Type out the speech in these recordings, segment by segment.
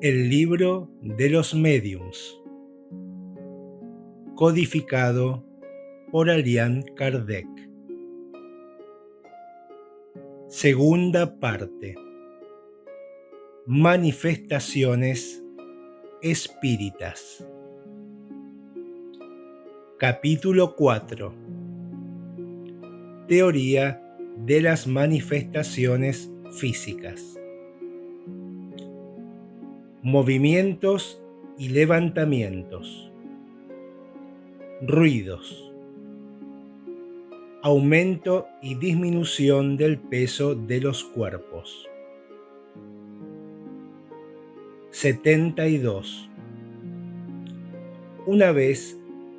El libro de los médiums, codificado por Allan Kardec. Segunda parte. Manifestaciones espíritas. Capítulo 4. Teoría de las manifestaciones físicas. Movimientos y levantamientos. Ruidos. Aumento y disminución del peso de los cuerpos. 72. Una vez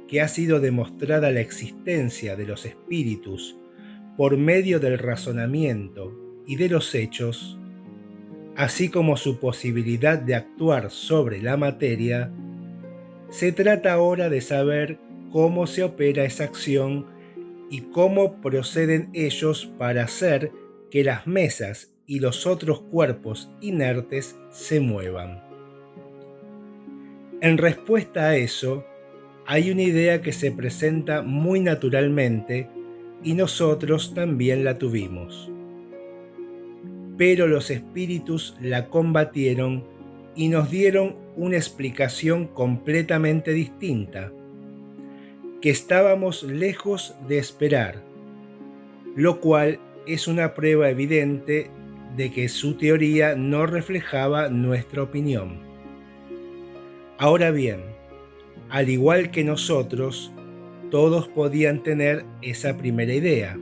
que ha sido demostrada la existencia de los espíritus por medio del razonamiento y de los hechos, así como su posibilidad de actuar sobre la materia, se trata ahora de saber cómo se opera esa acción y cómo proceden ellos para hacer que las mesas y los otros cuerpos inertes se muevan. En respuesta a eso, hay una idea que se presenta muy naturalmente y nosotros también la tuvimos. Pero los espíritus la combatieron y nos dieron una explicación completamente distinta, que estábamos lejos de esperar, lo cual es una prueba evidente de que su teoría no reflejaba nuestra opinión. Ahora bien, al igual que nosotros, todos podían tener esa primera idea.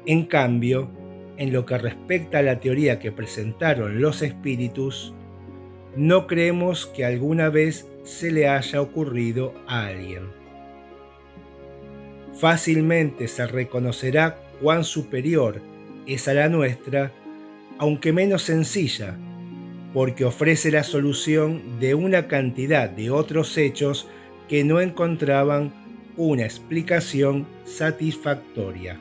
En cambio, en lo que respecta a la teoría que presentaron los espíritus, no creemos que alguna vez se le haya ocurrido a alguien. Fácilmente se reconocerá cuán superior es a la nuestra, aunque menos sencilla, porque ofrece la solución de una cantidad de otros hechos que no encontraban una explicación satisfactoria.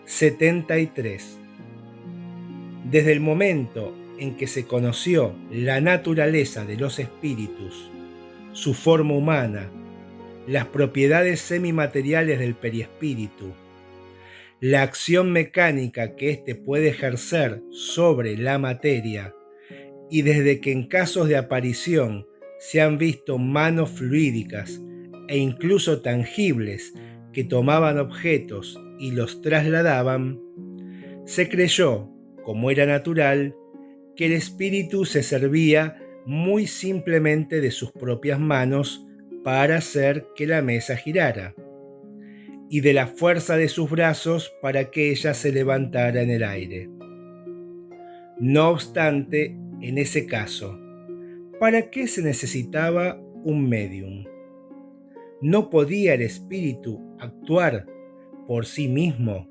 73. Desde el momento en que se conoció la naturaleza de los espíritus, su forma humana, las propiedades semimateriales del perispíritu, la acción mecánica que éste puede ejercer sobre la materia, y desde que en casos de aparición se han visto manos fluídicas e incluso tangibles que tomaban objetos y los trasladaban, se creyó, como era natural, que el espíritu se servía muy simplemente de sus propias manos para hacer que la mesa girara, y de la fuerza de sus brazos para que ella se levantara en el aire. No obstante, en ese caso, ¿para qué se necesitaba un médium? ¿No podía el espíritu actuar por sí mismo?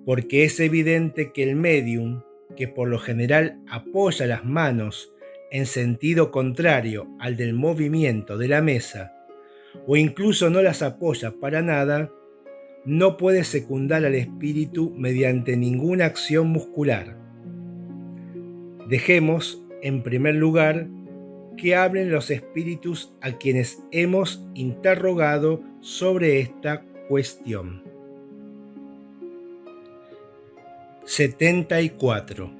Porque es evidente que el médium, que por lo general apoya las manos en sentido contrario al del movimiento de la mesa, o incluso no las apoya para nada, no puede secundar al espíritu mediante ninguna acción muscular. Dejemos, en primer lugar, que hablen los espíritus a quienes hemos interrogado sobre esta cuestión. 74.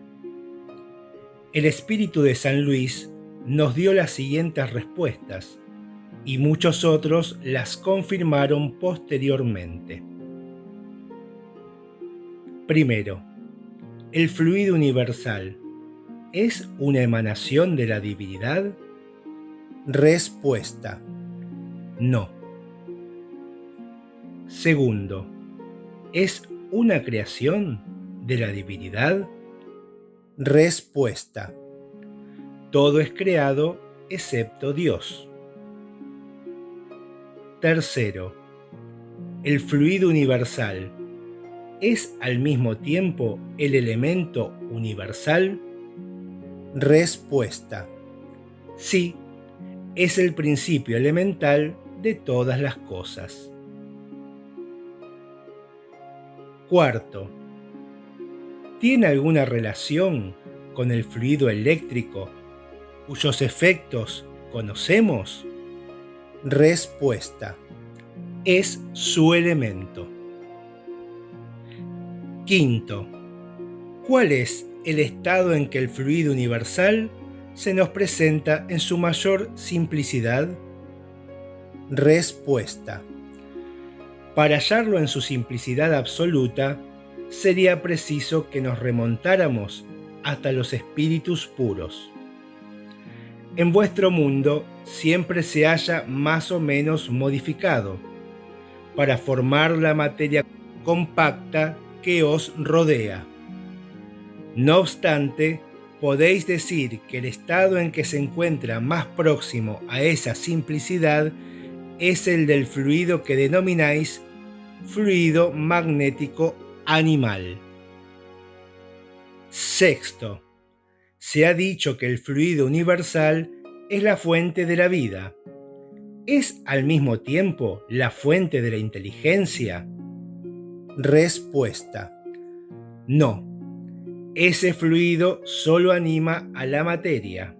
El espíritu de San Luis nos dio las siguientes respuestas, y muchos otros las confirmaron posteriormente. Primero, ¿el fluido universal es una emanación de la divinidad? Respuesta: no. Segundo, ¿es una creación de la divinidad? Respuesta: todo es creado excepto Dios. Tercero, ¿el fluido universal es al mismo tiempo el elemento universal? Respuesta: sí, es el principio elemental de todas las cosas. Cuarto, ¿tiene alguna relación con el fluido eléctrico cuyos efectos conocemos? Respuesta: es su elemento. Quinto, ¿cuál es el estado en que el fluido universal se nos presenta en su mayor simplicidad? Respuesta: para hallarlo en su simplicidad absoluta, sería preciso que nos remontáramos hasta los espíritus puros. En vuestro mundo siempre se halla más o menos modificado para formar la materia compacta que os rodea. No obstante, podéis decir que el estado en que se encuentra más próximo a esa simplicidad es el del fluido que denomináis fluido magnético animal. Sexto, se ha dicho que el fluido universal es la fuente de la vida. ¿Es al mismo tiempo la fuente de la inteligencia? Respuesta: no. Ese fluido solo anima a la materia.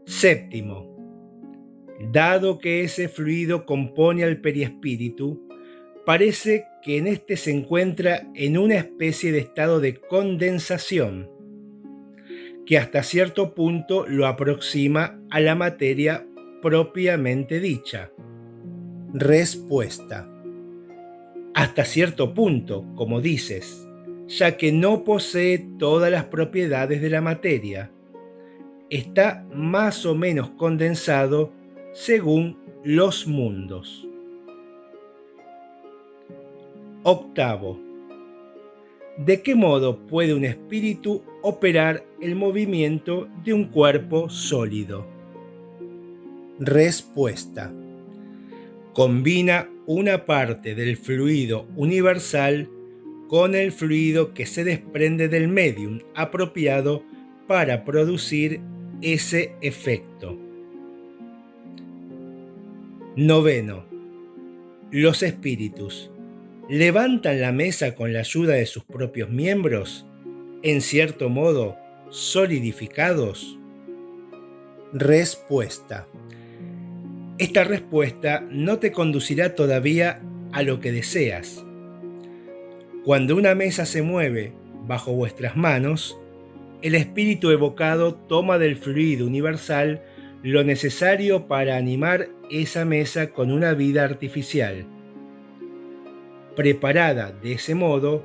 Séptimo, dado que ese fluido compone al perispíritu, parece que en este se encuentra en una especie de estado de condensación, que hasta cierto punto lo aproxima a la materia propiamente dicha. Respuesta: hasta cierto punto, como dices, ya que no posee todas las propiedades de la materia. Está más o menos condensado según los mundos. Octavo, ¿de qué modo puede un espíritu operar el movimiento de un cuerpo sólido? Respuesta: combina una parte del fluido universal con el fluido que se desprende del medium apropiado para producir ese efecto. Noveno, los espíritus levantan la mesa con la ayuda de sus propios miembros, en cierto modo solidificados. Respuesta: esta respuesta no te conducirá todavía a lo que deseas. Cuando una mesa se mueve bajo vuestras manos, el espíritu evocado toma del fluido universal lo necesario para animar esa mesa con una vida artificial. Preparada de ese modo,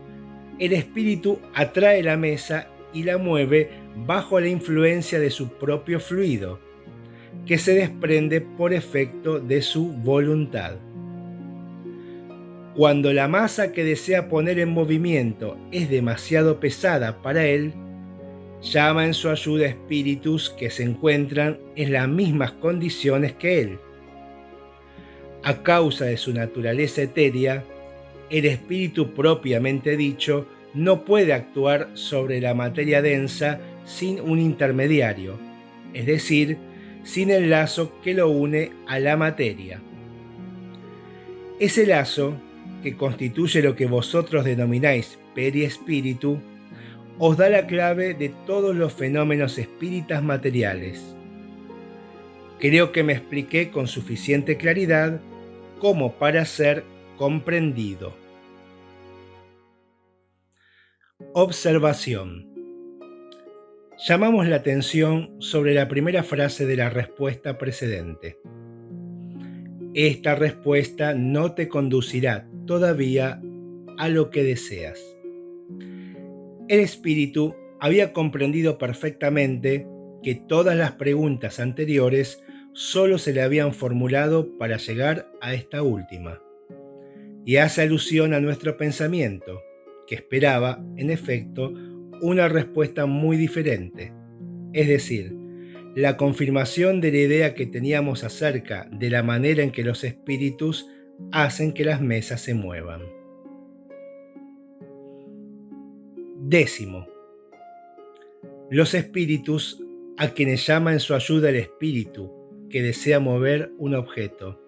el espíritu atrae la mesa y la mueve bajo la influencia de su propio fluido, que se desprende por efecto de su voluntad. Cuando la masa que desea poner en movimiento es demasiado pesada para él, llama en su ayuda espíritus que se encuentran en las mismas condiciones que él. A causa de su naturaleza etérea, el espíritu propiamente dicho no puede actuar sobre la materia densa sin un intermediario, es decir, sin el lazo que lo une a la materia. Ese lazo, que constituye lo que vosotros denomináis periespíritu, os da la clave de todos los fenómenos espíritas materiales. Creo que me expliqué con suficiente claridad como para ser comprendido. Observación. Llamamos la atención sobre la primera frase de la respuesta precedente. Esta respuesta no te conducirá todavía a lo que deseas. El espíritu había comprendido perfectamente que todas las preguntas anteriores solo se le habían formulado para llegar a esta última, y hace alusión a nuestro pensamiento, que esperaba, en efecto, una respuesta muy diferente, es decir, la confirmación de la idea que teníamos acerca de la manera en que los espíritus hacen que las mesas se muevan. Décimo, los espíritus, a quienes llama en su ayuda el espíritu que desea mover un objeto,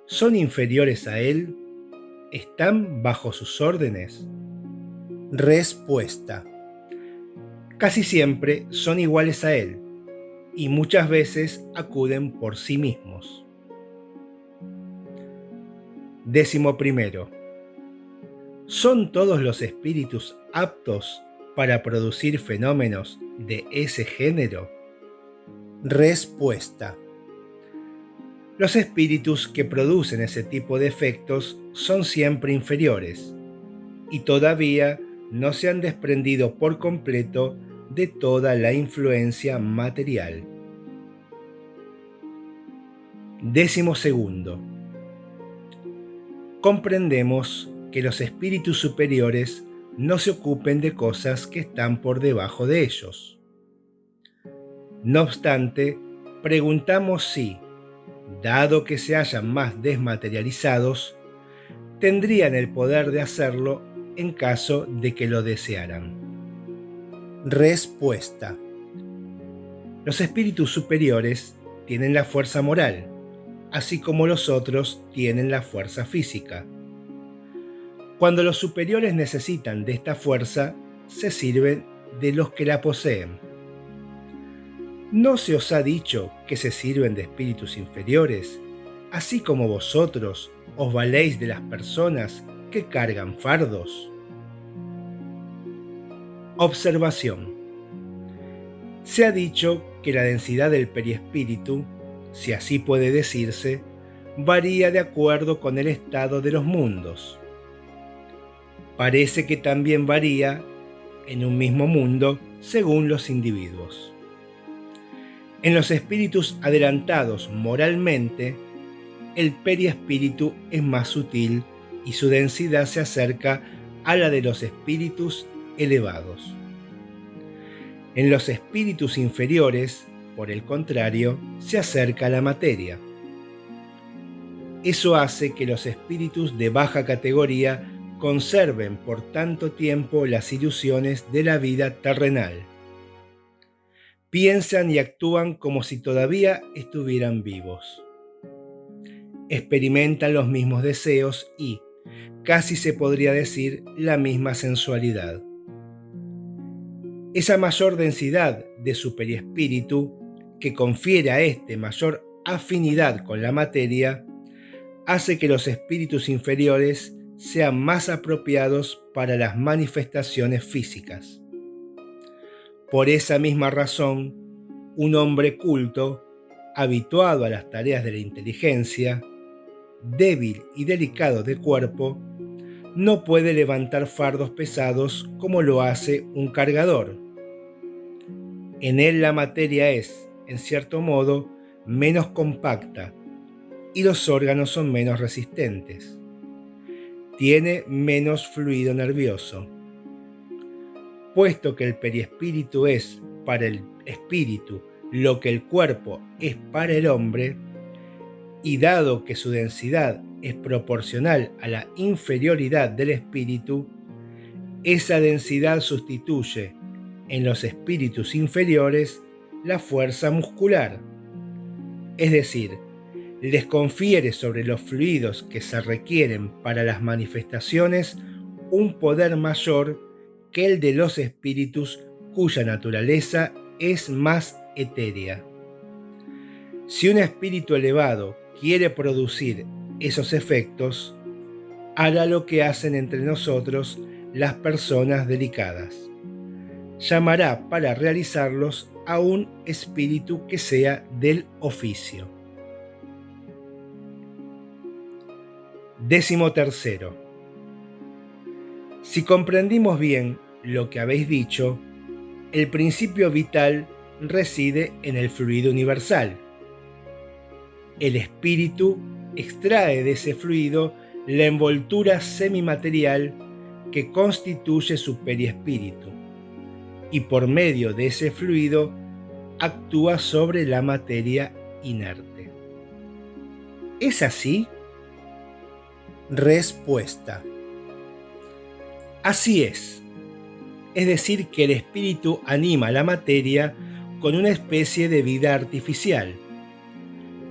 ¿son inferiores a él? ¿Están bajo sus órdenes? Respuesta. Casi siempre son iguales a él y muchas veces acuden por sí mismos. 11. ¿Son todos los espíritus aptos para producir fenómenos de ese género? Respuesta. Los espíritus que producen ese tipo de efectos son siempre inferiores y todavía no se han desprendido por completo de toda la influencia material. 12. Comprendemos que los espíritus superiores no se ocupen de cosas que están por debajo de ellos. No obstante, preguntamos si, dado que se hallan más desmaterializados, tendrían el poder de hacerlo en caso de que lo desearan. Respuesta. Los espíritus superiores tienen la fuerza moral, así como los otros tienen la fuerza física. Cuando los superiores necesitan de esta fuerza, se sirven de los que la poseen. ¿No se os ha dicho que se sirven de espíritus inferiores, así como vosotros os valéis de las personas que cargan fardos? Observación. Se ha dicho que la densidad del perispíritu, si así puede decirse, varía de acuerdo con el estado de los mundos. Parece que también varía en un mismo mundo según los individuos. En los espíritus adelantados moralmente, el perispíritu es más sutil y su densidad se acerca a la de los espíritus elevados. En los espíritus inferiores, por el contrario, se acerca a la materia. Eso hace que los espíritus de baja categoría conserven por tanto tiempo las ilusiones de la vida terrenal. Piensan y actúan como si todavía estuvieran vivos. Experimentan los mismos deseos y, casi se podría decir, la misma sensualidad. Esa mayor densidad de su perispíritu, que confiere a este mayor afinidad con la materia, hace que los espíritus inferiores sean más apropiados para las manifestaciones físicas. Por esa misma razón, un hombre culto, habituado a las tareas de la inteligencia, débil y delicado de cuerpo, no puede levantar fardos pesados como lo hace un cargador. En él la materia es, en cierto modo, menos compacta y los órganos son menos resistentes. Tiene menos fluido nervioso. Puesto que el perispíritu es para el espíritu lo que el cuerpo es para el hombre, y dado que su densidad es proporcional a la inferioridad del espíritu, esa densidad sustituye en los espíritus inferiores la fuerza muscular, es decir, les confiere sobre los fluidos que se requieren para las manifestaciones un poder mayor que el de los espíritus cuya naturaleza es más etérea. Si un espíritu elevado quiere producir esos efectos, hará lo que hacen entre nosotros las personas delicadas. Llamará para realizarlos a un espíritu que sea del oficio. 13. Si comprendimos bien lo que habéis dicho, el principio vital reside en el fluido universal. El espíritu extrae de ese fluido la envoltura semimaterial que constituye su perispíritu, y por medio de ese fluido actúa sobre la materia inerte. ¿Es así? Respuesta. Así es. Es decir, que el espíritu anima la materia con una especie de vida artificial.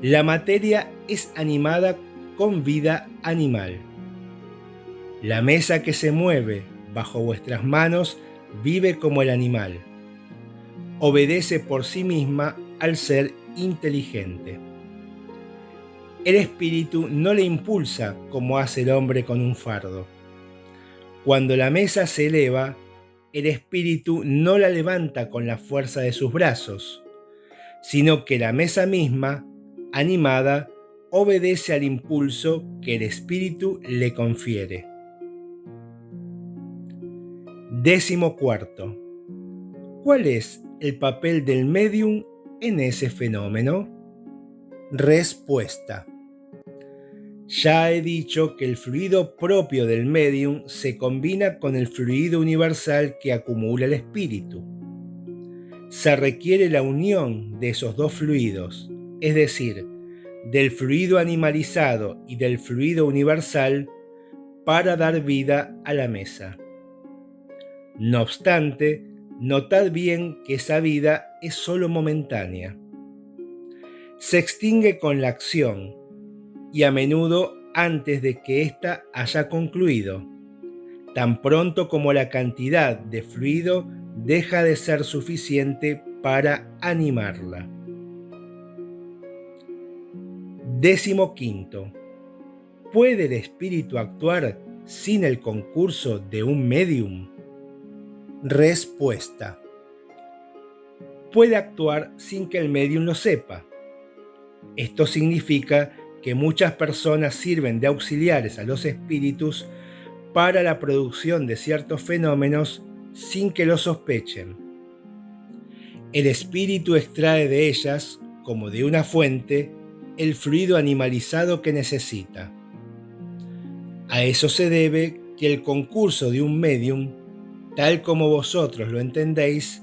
La materia es animada con vida animal. La mesa que se mueve bajo vuestras manos vive como el animal. Obedece por sí misma al ser inteligente. El espíritu no le impulsa como hace el hombre con un fardo. Cuando la mesa se eleva, el espíritu no la levanta con la fuerza de sus brazos, sino que la mesa misma, animada, obedece al impulso que el espíritu le confiere. 14. ¿Cuál es el papel del médium en ese fenómeno? Respuesta. Ya he dicho que el fluido propio del médium se combina con el fluido universal que acumula el espíritu. Se requiere la unión de esos dos fluidos, es decir, del fluido animalizado y del fluido universal, para dar vida a la mesa. No obstante, notad bien que esa vida es solo momentánea. Se extingue con la acción y a menudo antes de que ésta haya concluido, tan pronto como la cantidad de fluido deja de ser suficiente para animarla. 15. ¿Puede el espíritu actuar sin el concurso de un médium? Respuesta. Puede actuar sin que el médium lo sepa. Esto significa que muchas personas sirven de auxiliares a los espíritus para la producción de ciertos fenómenos sin que lo sospechen. El espíritu extrae de ellas, como de una fuente, el fluido animalizado que necesita. A eso se debe que el concurso de un médium, tal como vosotros lo entendéis,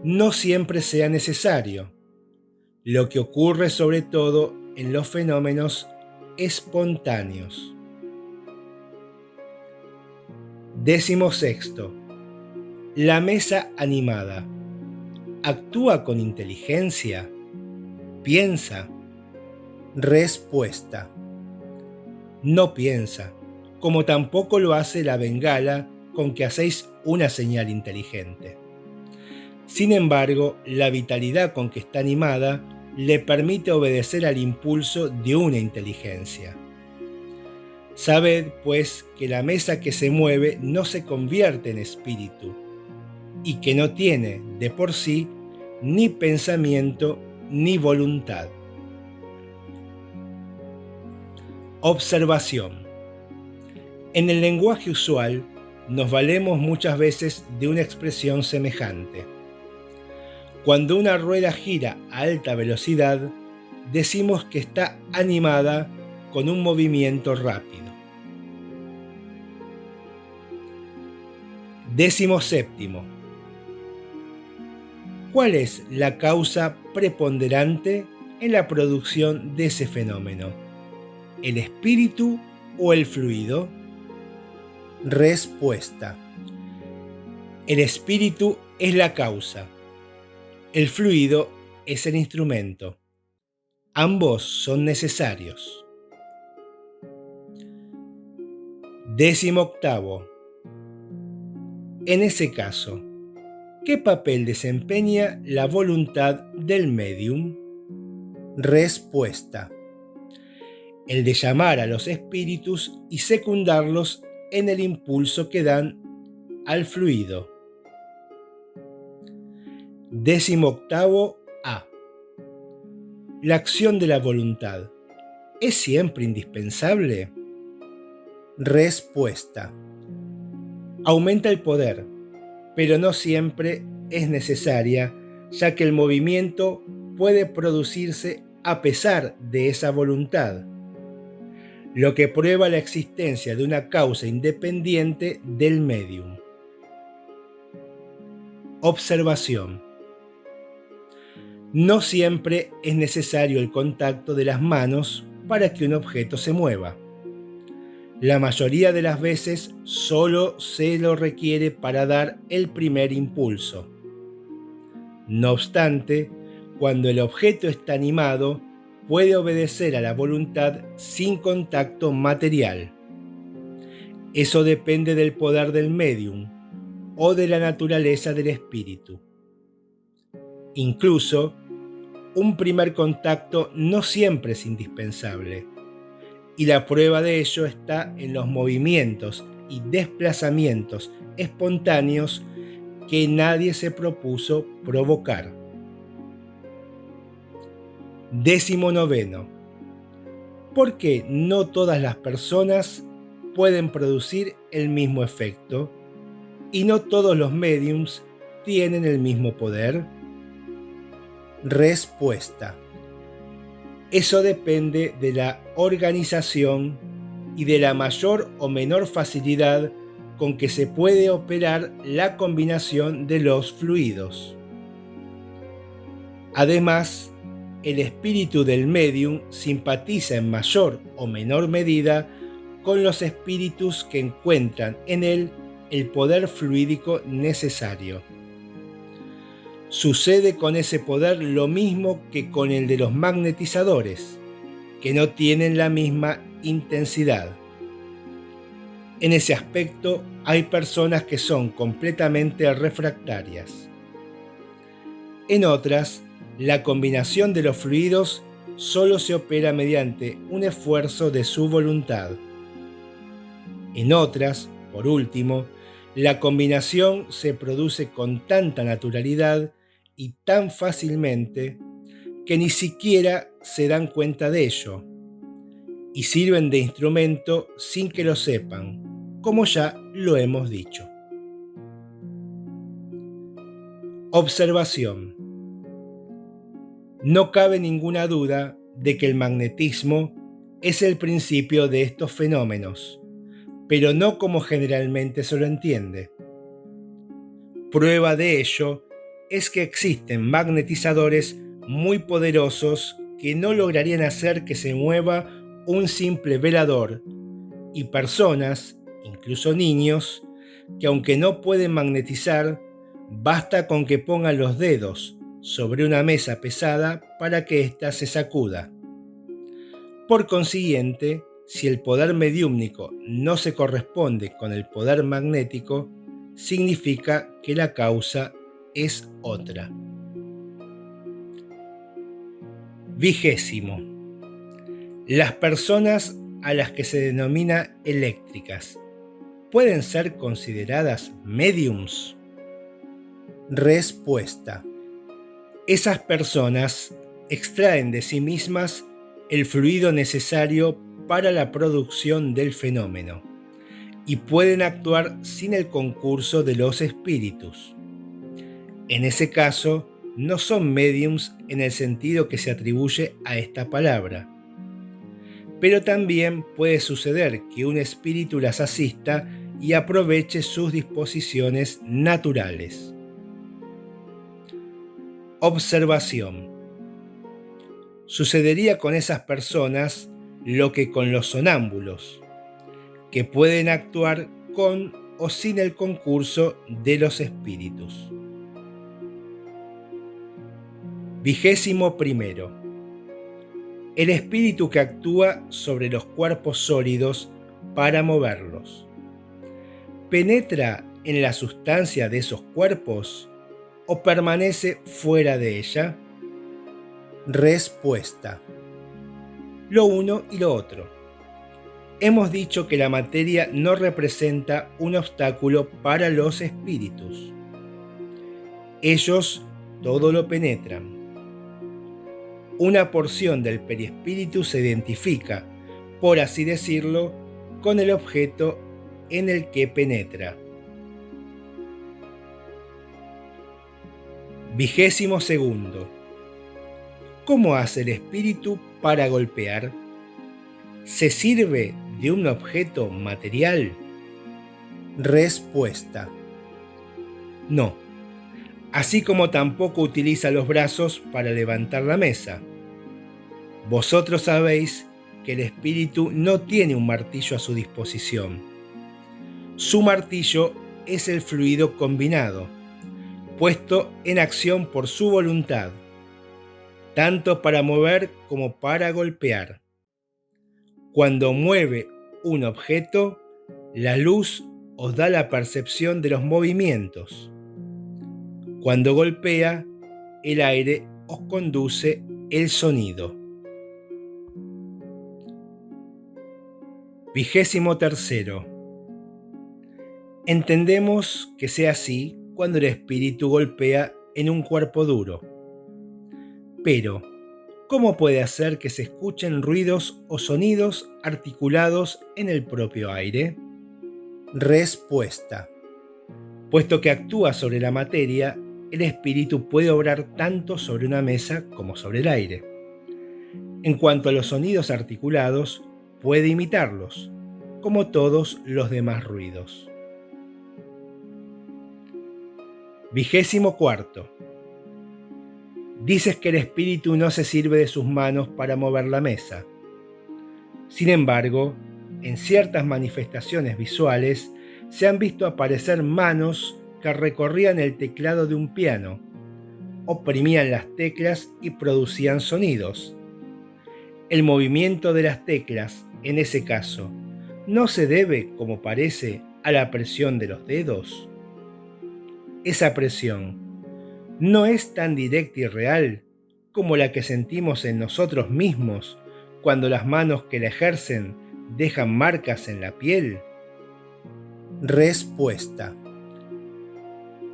no siempre sea necesario, lo que ocurre sobre todo en los fenómenos espontáneos. 16. La mesa animada. ¿Actúa con inteligencia? ¿Piensa? Respuesta. No piensa, como tampoco lo hace la bengala con que hacéis una señal inteligente. Sin embargo, la vitalidad con que está animada le permite obedecer al impulso de una inteligencia. Sabed, pues, que la mesa que se mueve no se convierte en espíritu y que no tiene, de por sí, ni pensamiento ni voluntad. Observación. En el lenguaje usual, nos valemos muchas veces de una expresión semejante. Cuando una rueda gira a alta velocidad, decimos que está animada con un movimiento rápido. 17. ¿Cuál es la causa preponderante en la producción de ese fenómeno? ¿El espíritu o el fluido? Respuesta. El espíritu es la causa. El fluido es el instrumento. Ambos son necesarios. 18. En ese caso, ¿qué papel desempeña la voluntad del médium? Respuesta. El de llamar a los espíritus y secundarlos en el impulso que dan al fluido. 18. A. ¿La acción de la voluntad es siempre indispensable? Respuesta. Aumenta el poder, pero no siempre es necesaria, ya que el movimiento puede producirse a pesar de esa voluntad, lo que prueba la existencia de una causa independiente del médium. Observación. No siempre es necesario el contacto de las manos para que un objeto se mueva. La mayoría de las veces solo se lo requiere para dar el primer impulso. No obstante, cuando el objeto está animado, puede obedecer a la voluntad sin contacto material. Eso depende del poder del médium o de la naturaleza del espíritu. Incluso, un primer contacto no siempre es indispensable, y la prueba de ello está en los movimientos y desplazamientos espontáneos que nadie se propuso provocar. 19. ¿Por qué no todas las personas pueden producir el mismo efecto y no todos los médiums tienen el mismo poder? Respuesta: eso depende de la organización y de la mayor o menor facilidad con que se puede operar la combinación de los fluidos. Además, el espíritu del médium simpatiza en mayor o menor medida con los espíritus que encuentran en él el poder fluídico necesario. Sucede con ese poder lo mismo que con el de los magnetizadores, que no tienen la misma intensidad. En ese aspecto hay personas que son completamente refractarias. En otras, la combinación de los fluidos solo se opera mediante un esfuerzo de su voluntad. En otras, por último, la combinación se produce con tanta naturalidad y tan fácilmente que ni siquiera se dan cuenta de ello y sirven de instrumento sin que lo sepan, como ya lo hemos dicho. Observación: no cabe ninguna duda de que el magnetismo es el principio de estos fenómenos, pero no como generalmente se lo entiende. Prueba de ello es que existen magnetizadores muy poderosos que no lograrían hacer que se mueva un simple velador, y personas, incluso niños, que aunque no pueden magnetizar, basta con que pongan los dedos sobre una mesa pesada para que ésta se sacuda. Por consiguiente, si el poder mediúmnico no se corresponde con el poder magnético, significa que la causa es otra. 20. Las personas a las que se denomina eléctricas, ¿pueden ser consideradas médiums? Respuesta: esas personas extraen de sí mismas el fluido necesario para la producción del fenómeno y pueden actuar sin el concurso de los espíritus. En ese caso, no son médiums en el sentido que se atribuye a esta palabra. Pero también puede suceder que un espíritu las asista y aproveche sus disposiciones naturales. Observación: sucedería con esas personas lo que con los sonámbulos, que pueden actuar con o sin el concurso de los espíritus. 21. El espíritu que actúa sobre los cuerpos sólidos para moverlos, ¿penetra en la sustancia de esos cuerpos o permanece fuera de ella? Respuesta: lo uno y lo otro. Hemos dicho que la materia no representa un obstáculo para los espíritus. Ellos todo lo penetran. Una porción del perispíritu se identifica, por así decirlo, con el objeto en el que penetra. 22. ¿Cómo hace el espíritu para golpear? ¿Se sirve de un objeto material? Respuesta: no, así como tampoco utiliza los brazos para levantar la mesa. Vosotros sabéis que el espíritu no tiene un martillo a su disposición. Su martillo es el fluido combinado, puesto en acción por su voluntad, tanto para mover como para golpear. Cuando mueve un objeto, La luz os da la percepción de los movimientos. Cuando golpea, el aire os conduce el sonido. 23. Entendemos que sea así cuando el espíritu golpea en un cuerpo duro. Pero, ¿cómo puede hacer que se escuchen ruidos o sonidos articulados en el propio aire? Respuesta. Puesto que actúa sobre la materia, el espíritu puede obrar tanto sobre una mesa como sobre el aire. En cuanto a los sonidos articulados, puede imitarlos, como todos los demás ruidos. 24. Dices que el espíritu no se sirve de sus manos para mover la mesa. Sin embargo, en ciertas manifestaciones visuales se han visto aparecer manos que recorrían el teclado de un piano, oprimían las teclas y producían sonidos. El movimiento de las teclas, en ese caso, ¿no se debe, como parece, a la presión de los dedos? Esa presión no es tan directa y real como la que sentimos en nosotros mismos cuando las manos que la ejercen dejan marcas en la piel. Respuesta.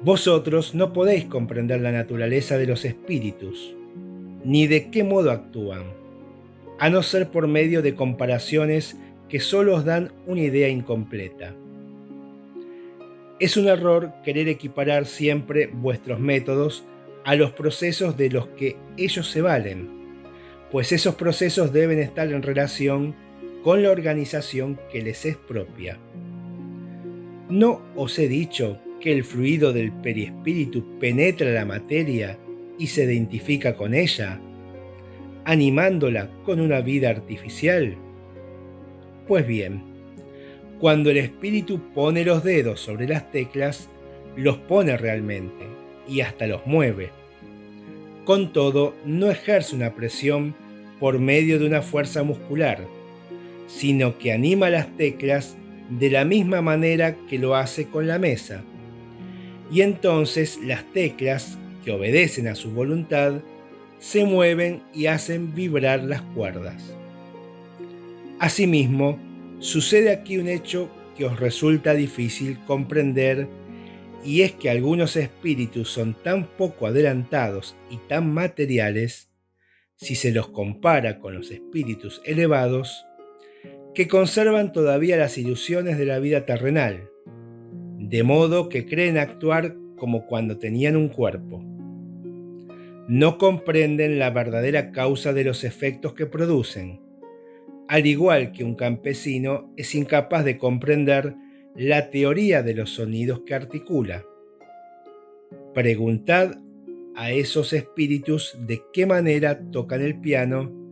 Vosotros no podéis comprender la naturaleza de los espíritus, ni de qué modo actúan, a no ser por medio de comparaciones que solo os dan una idea incompleta. Es un error querer equiparar siempre vuestros métodos a los procesos de los que ellos se valen, pues esos procesos deben estar en relación con la organización que les es propia. ¿No os he dicho que el fluido del perispíritu penetra la materia y se identifica con ella, animándola con una vida artificial? Pues bien, cuando el espíritu pone los dedos sobre las teclas, los pone realmente y hasta los mueve. Con todo, no ejerce una presión por medio de una fuerza muscular, sino que anima las teclas de la misma manera que lo hace con la mesa. Y entonces las teclas, que obedecen a su voluntad, se mueven y hacen vibrar las cuerdas. Asimismo, sucede aquí un hecho que os resulta difícil comprender, y es que algunos espíritus son tan poco adelantados y tan materiales, si se los compara con los espíritus elevados, que conservan todavía las ilusiones de la vida terrenal, de modo que creen actuar como cuando tenían un cuerpo. No comprenden la verdadera causa de los efectos que producen, al igual que un campesino es incapaz de comprender la teoría de los sonidos que articula. Preguntad a esos espíritus de qué manera tocan el piano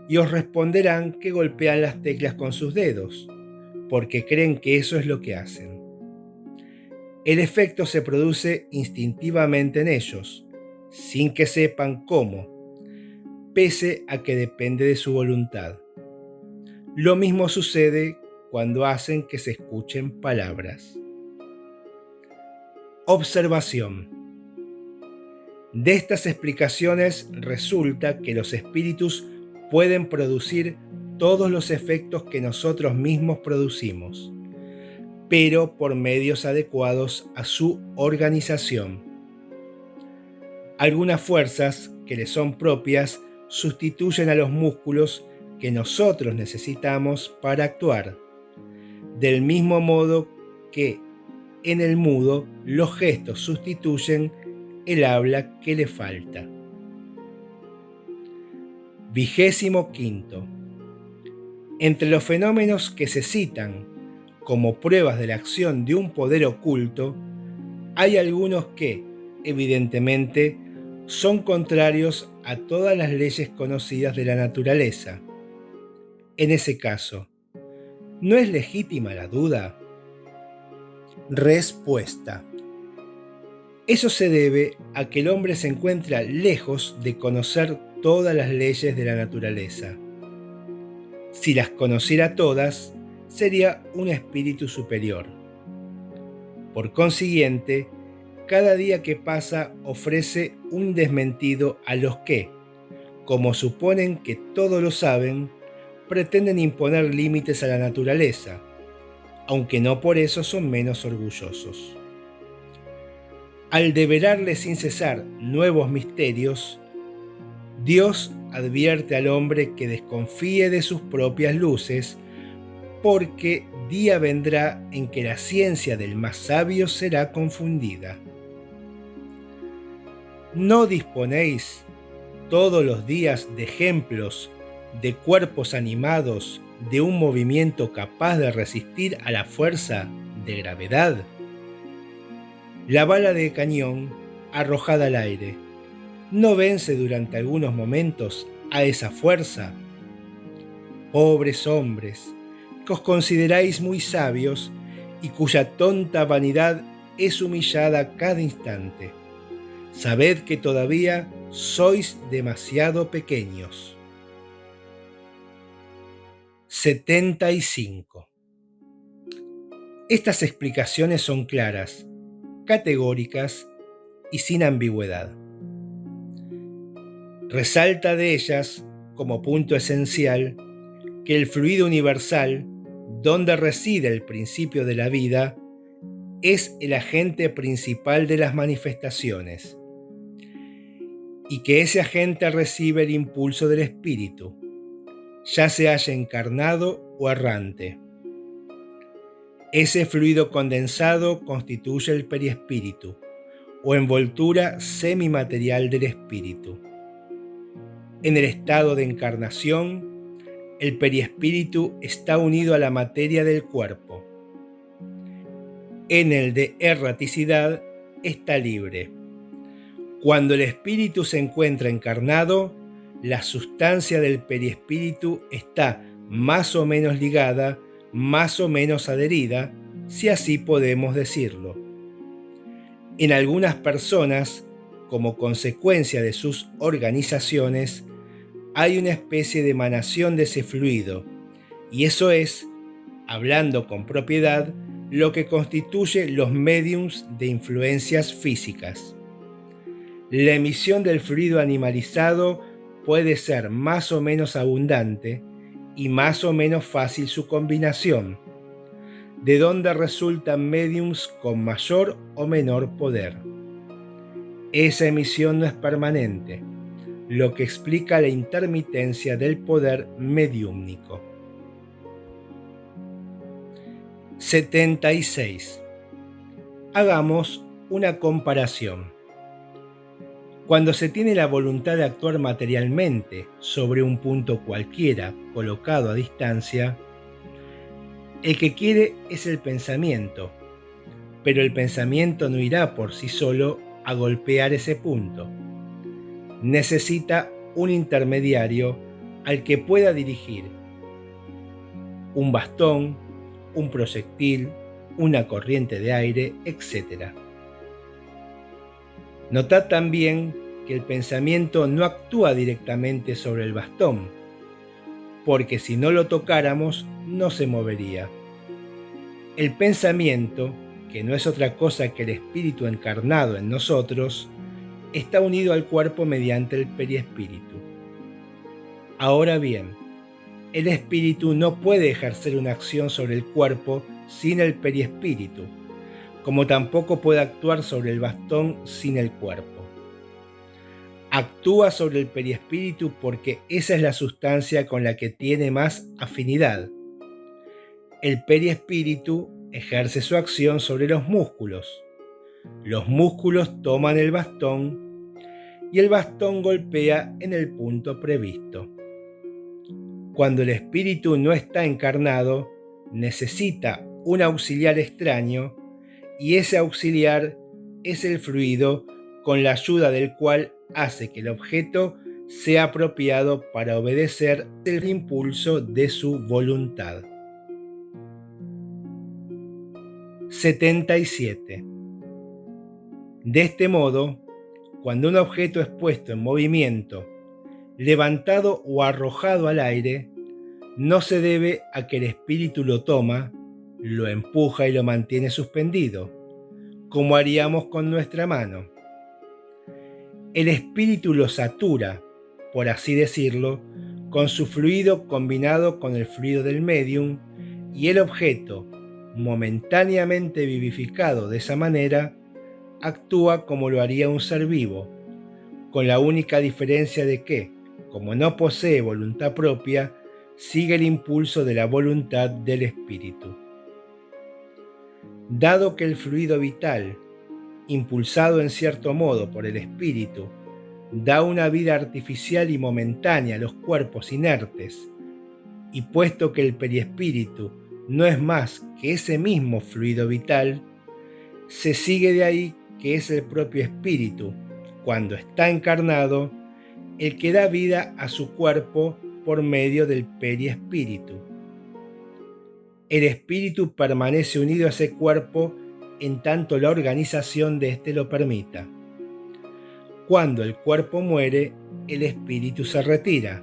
y os responderán que golpean las teclas con sus dedos, porque creen que eso es lo que hacen. El efecto se produce instintivamente en ellos, sin que sepan cómo, pese a que depende de su voluntad. Lo mismo sucede cuando hacen que se escuchen palabras. Observación. De estas explicaciones resulta que los espíritus pueden producir todos los efectos que nosotros mismos producimos, pero por medios adecuados a su organización. Algunas fuerzas que les son propias sustituyen a los músculos que nosotros necesitamos para actuar, del mismo modo que en el mudo los gestos sustituyen el habla que le falta. 25. Entre los fenómenos que se citan como pruebas de la acción de un poder oculto, hay algunos que, evidentemente, son contrarios a todas las leyes conocidas de la naturaleza. En ese caso, ¿no es legítima la duda? Respuesta. Eso se debe a que el hombre se encuentra lejos de conocer todas las leyes de la naturaleza. Si las conociera todas, sería un espíritu superior. Por consiguiente, cada día que pasa ofrece un desmentido a los que, como suponen que todo lo saben, pretenden imponer límites a la naturaleza, aunque no por eso son menos orgullosos. Al develarle sin cesar nuevos misterios, Dios advierte al hombre que desconfíe de sus propias luces, porque día vendrá en que la ciencia del más sabio será confundida. ¿No disponéis todos los días de ejemplos de cuerpos animados de un movimiento capaz de resistir a la fuerza de gravedad? La bala de cañón, arrojada al aire, ¿no vence durante algunos momentos a esa fuerza? Pobres hombres, que os consideráis muy sabios y cuya tonta vanidad es humillada cada instante, sabed que todavía sois demasiado pequeños. 75. Estas explicaciones son claras, categóricas y sin ambigüedad. Resalta de ellas, como punto esencial, que el fluido universal, donde reside el principio de la vida, es el agente principal de las manifestaciones, y que ese agente recibe el impulso del espíritu, ya se haya encarnado o errante. Ese fluido condensado constituye el periespíritu, o envoltura semimaterial del espíritu. En el estado de encarnación, el periespíritu está unido a la materia del cuerpo. En el de erraticidad está libre. Cuando el espíritu se encuentra encarnado, la sustancia del periespíritu está más o menos ligada, más o menos adherida, si así podemos decirlo. En algunas personas, como consecuencia de sus organizaciones, hay una especie de emanación de ese fluido, y eso es, hablando con propiedad, lo que constituye los médiums de influencias físicas. La emisión del fluido animalizado puede ser más o menos abundante y más o menos fácil su combinación, de donde resultan médiums con mayor o menor poder. Esa emisión no es permanente, lo que explica la intermitencia del poder mediúmnico. 76. Hagamos una comparación. Cuando se tiene la voluntad de actuar materialmente sobre un punto cualquiera colocado a distancia, el que quiere es el pensamiento, pero el pensamiento no irá por sí solo a golpear ese punto. Necesita un intermediario al que pueda dirigir un bastón, un proyectil, una corriente de aire, etc. Notad también que el pensamiento no actúa directamente sobre el bastón, porque si no lo tocáramos no se movería. El pensamiento, que no es otra cosa que el espíritu encarnado en nosotros, está unido al cuerpo mediante el periespíritu. Ahora bien, el espíritu no puede ejercer una acción sobre el cuerpo sin el periespíritu, como tampoco puede actuar sobre el bastón sin el cuerpo. Actúa sobre el periespíritu porque esa es la sustancia con la que tiene más afinidad. El periespíritu ejerce su acción sobre los músculos. Los músculos toman el bastón y el bastón golpea en el punto previsto. Cuando el espíritu no está encarnado, necesita un auxiliar extraño, y ese auxiliar es el fluido con la ayuda del cual hace que el objeto sea apropiado para obedecer el impulso de su voluntad. 77. De este modo, cuando un objeto es puesto en movimiento, levantado o arrojado al aire, no se debe a que el espíritu lo toma, lo empuja y lo mantiene suspendido, como haríamos con nuestra mano. El espíritu lo satura, por así decirlo, con su fluido combinado con el fluido del médium, y el objeto, momentáneamente vivificado de esa manera, actúa como lo haría un ser vivo, con la única diferencia de que, como no posee voluntad propia, sigue el impulso de la voluntad del espíritu. Dado que el fluido vital, impulsado en cierto modo por el espíritu, da una vida artificial y momentánea a los cuerpos inertes, y puesto que el periespíritu no es más que ese mismo fluido vital, se sigue de ahí que es el propio espíritu, cuando está encarnado, el que da vida a su cuerpo por medio del periespíritu. El espíritu permanece unido a ese cuerpo en tanto la organización de éste lo permita. Cuando el cuerpo muere, el espíritu se retira.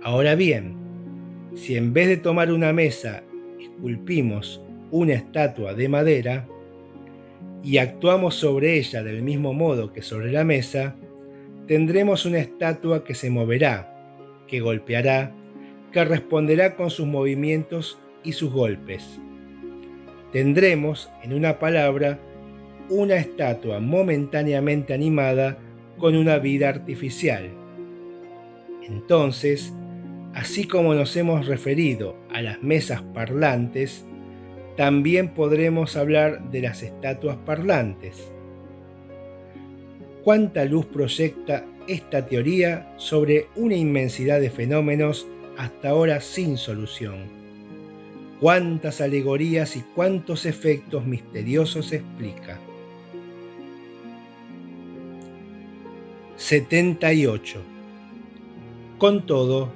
Ahora bien, si en vez de tomar una mesa esculpimos una estatua de madera y actuamos sobre ella del mismo modo que sobre la mesa, tendremos una estatua que se moverá, que golpeará, que responderá con sus movimientos y sus golpes. Tendremos, en una palabra, una estatua momentáneamente animada con una vida artificial. Entonces, así como nos hemos referido a las mesas parlantes, también podremos hablar de las estatuas parlantes. ¿Cuánta luz proyecta esta teoría sobre una inmensidad de fenómenos hasta ahora sin solución? ¿Cuántas alegorías y cuántos efectos misteriosos explica? 78. Con todo,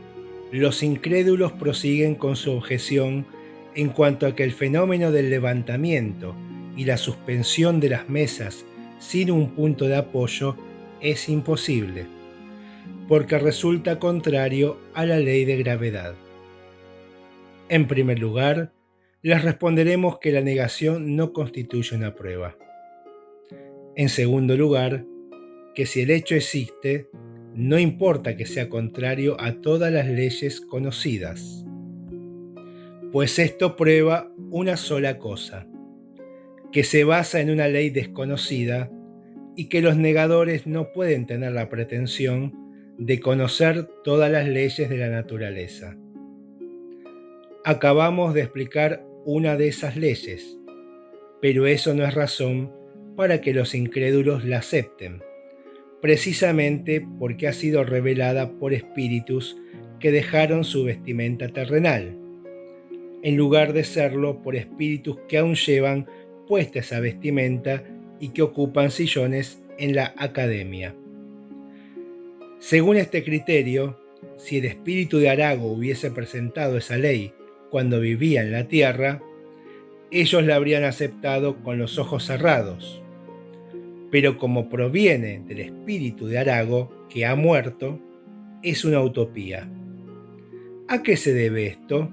los incrédulos prosiguen con su objeción en cuanto a que el fenómeno del levantamiento y la suspensión de las mesas sin un punto de apoyo es imposible, porque resulta contrario a la ley de gravedad. En primer lugar, les responderemos que la negación no constituye una prueba. En segundo lugar, que si el hecho existe, no importa que sea contrario a todas las leyes conocidas, pues esto prueba una sola cosa, que se basa en una ley desconocida y que los negadores no pueden tener la pretensión de conocer todas las leyes de la naturaleza. Acabamos de explicar una de esas leyes, pero eso no es razón para que los incrédulos la acepten, precisamente porque ha sido revelada por espíritus que dejaron su vestimenta terrenal, en lugar de serlo por espíritus que aún llevan puesta esa vestimenta y que ocupan sillones en la academia. Según este criterio, si el espíritu de Arago hubiese presentado esa ley cuando vivía en la tierra, ellos la habrían aceptado con los ojos cerrados. Pero como proviene del espíritu de Arago, que ha muerto, es una utopía. ¿A qué se debe esto?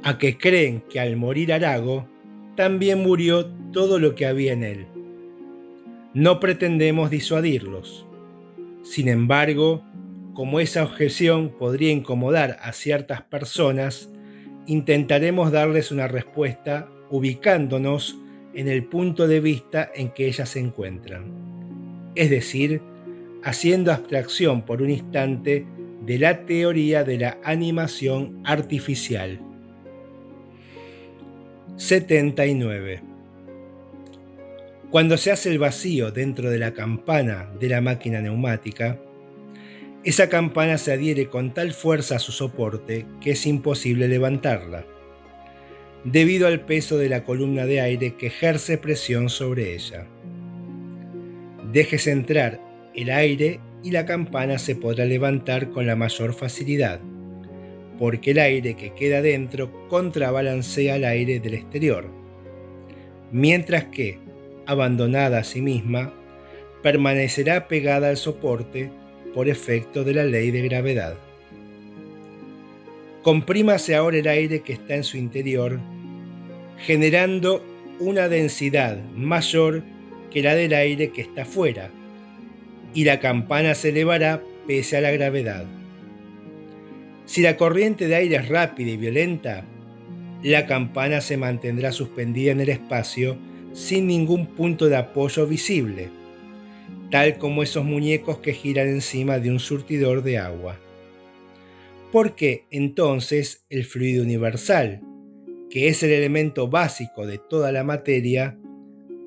A que creen que al morir Arago, también murió todo lo que había en él. No pretendemos disuadirlos. Sin embargo, como esa objeción podría incomodar a ciertas personas, intentaremos darles una respuesta ubicándonos en el punto de vista en que ellas se encuentran, es decir, haciendo abstracción por un instante de la teoría de la animación artificial. 79. Cuando se hace el vacío dentro de la campana de la máquina neumática, esa campana se adhiere con tal fuerza a su soporte que es imposible levantarla, debido al peso de la columna de aire que ejerce presión sobre ella. Déjese entrar el aire y la campana se podrá levantar con la mayor facilidad, porque el aire que queda dentro contrabalancea el aire del exterior, mientras que, abandonada a sí misma, permanecerá pegada al soporte por efecto de la ley de gravedad. Comprímase ahora el aire que está en su interior, generando una densidad mayor que la del aire que está fuera, y la campana se elevará pese a la gravedad. Si la corriente de aire es rápida y violenta, la campana se mantendrá suspendida en el espacio sin ningún punto de apoyo visible, tal como esos muñecos que giran encima de un surtidor de agua. Porque entonces el fluido universal, que es el elemento básico de toda la materia,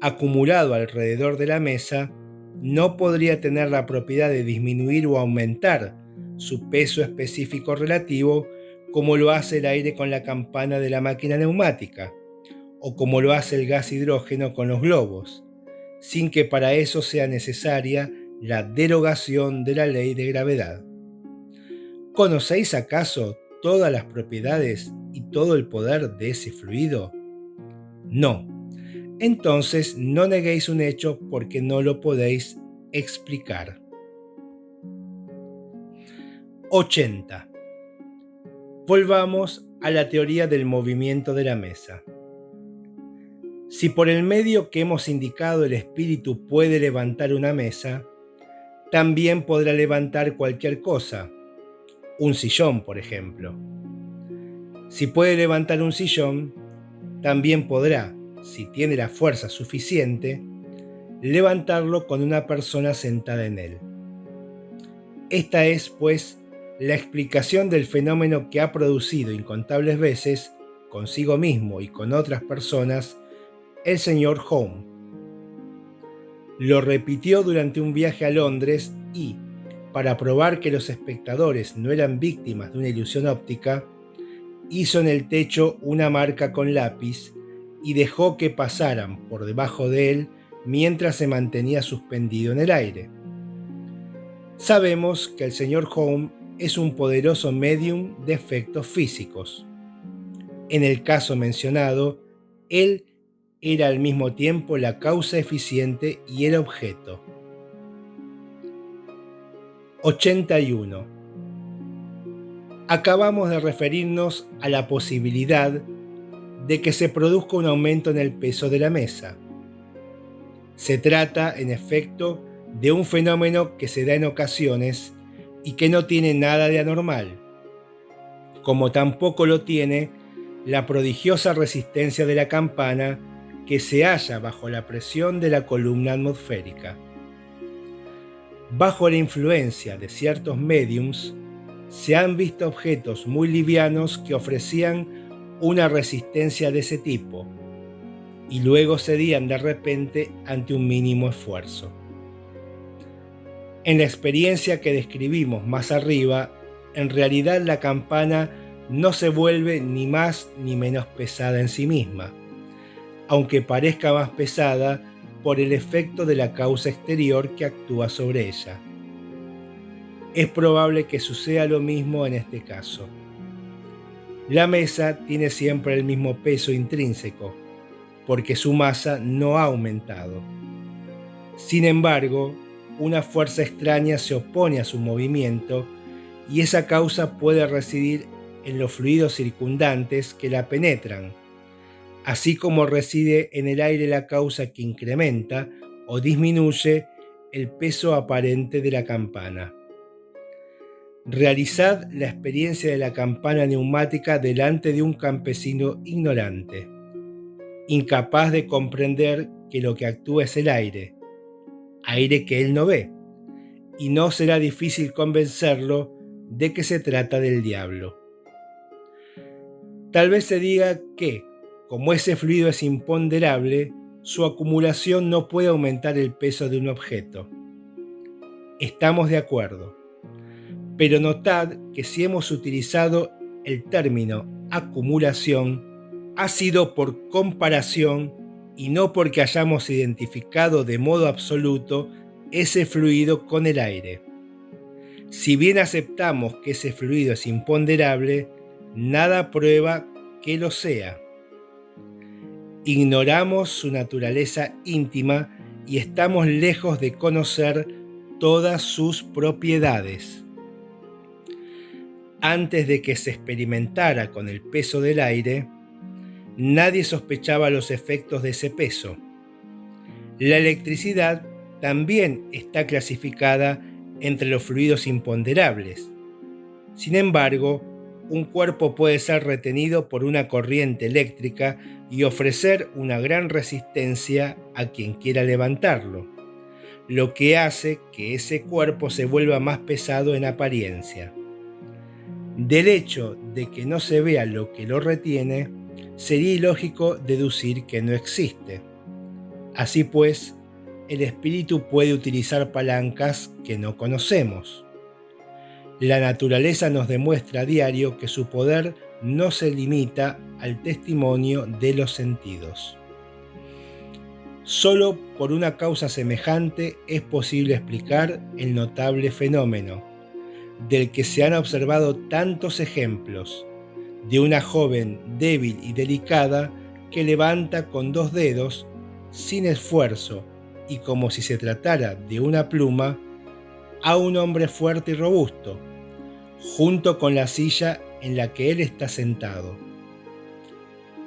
acumulado alrededor de la mesa, no podría tener la propiedad de disminuir o aumentar su peso específico relativo como lo hace el aire con la campana de la máquina neumática, o como lo hace el gas hidrógeno con los globos, sin que para eso sea necesaria la derogación de la ley de gravedad. ¿Conocéis acaso todas las propiedades y todo el poder de ese fluido? No. Entonces no neguéis un hecho porque no lo podéis explicar. 80. Volvamos a la teoría del movimiento de la mesa. Si por el medio que hemos indicado el espíritu puede levantar una mesa, también podrá levantar cualquier cosa, un sillón, por ejemplo. Si puede levantar un sillón, también podrá, si tiene la fuerza suficiente, levantarlo con una persona sentada en él. Esta es, pues, la explicación del fenómeno que ha producido incontables veces, consigo mismo y con otras personas, el señor Home. Lo repitió durante un viaje a Londres y, para probar que los espectadores no eran víctimas de una ilusión óptica, hizo en el techo una marca con lápiz y dejó que pasaran por debajo de él mientras se mantenía suspendido en el aire. Sabemos que el señor Home es un poderoso médium de efectos físicos. En el caso mencionado, él era al mismo tiempo la causa eficiente y el objeto. 81. Acabamos de referirnos a la posibilidad de que se produzca un aumento en el peso de la mesa. Se trata, en efecto, de un fenómeno que se da en ocasiones y que no tiene nada de anormal, como tampoco lo tiene la prodigiosa resistencia de la campana que se halla bajo la presión de la columna atmosférica. Bajo la influencia de ciertos médiums, se han visto objetos muy livianos que ofrecían una resistencia de ese tipo y luego cedían de repente ante un mínimo esfuerzo. En la experiencia que describimos más arriba, en realidad la campana no se vuelve ni más ni menos pesada en sí misma, aunque parezca más pesada por el efecto de la causa exterior que actúa sobre ella. Es probable que suceda lo mismo en este caso. La mesa tiene siempre el mismo peso intrínseco, porque su masa no ha aumentado. Sin embargo, una fuerza extraña se opone a su movimiento y esa causa puede residir en los fluidos circundantes que la penetran, así como reside en el aire la causa que incrementa o disminuye el peso aparente de la campana. Realizad la experiencia de la campana neumática delante de un campesino ignorante, incapaz de comprender que lo que actúa es el aire que él no ve, y no será difícil convencerlo de que se trata del diablo. Tal vez se diga que, como ese fluido es imponderable, su acumulación no puede aumentar el peso de un objeto. Estamos de acuerdo, pero notad que si hemos utilizado el término acumulación, ha sido por comparación y no porque hayamos identificado de modo absoluto ese fluido con el aire. Si bien aceptamos que ese fluido es imponderable, nada prueba que lo sea. Ignoramos su naturaleza íntima y estamos lejos de conocer todas sus propiedades. Antes de que se experimentara con el peso del aire, nadie sospechaba los efectos de ese peso. La electricidad también está clasificada entre los fluidos imponderables. Sin embargo, un cuerpo puede ser retenido por una corriente eléctrica y ofrecer una gran resistencia a quien quiera levantarlo, lo que hace que ese cuerpo se vuelva más pesado en apariencia. Del hecho de que no se vea lo que lo retiene, sería ilógico deducir que no existe. Así pues, el espíritu puede utilizar palancas que no conocemos. La naturaleza nos demuestra a diario que su poder no se limita al testimonio de los sentidos. Solo por una causa semejante es posible explicar el notable fenómeno, del que se han observado tantos ejemplos, de una joven débil y delicada que levanta con 2 dedos, sin esfuerzo y como si se tratara de una pluma, a un hombre fuerte y robusto, junto con la silla en la que él está sentado.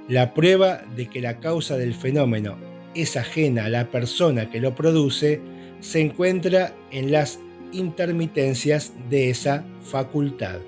La prueba de que la causa del fenómeno es ajena a la persona que lo produce se encuentra en las intermitencias de esa facultad.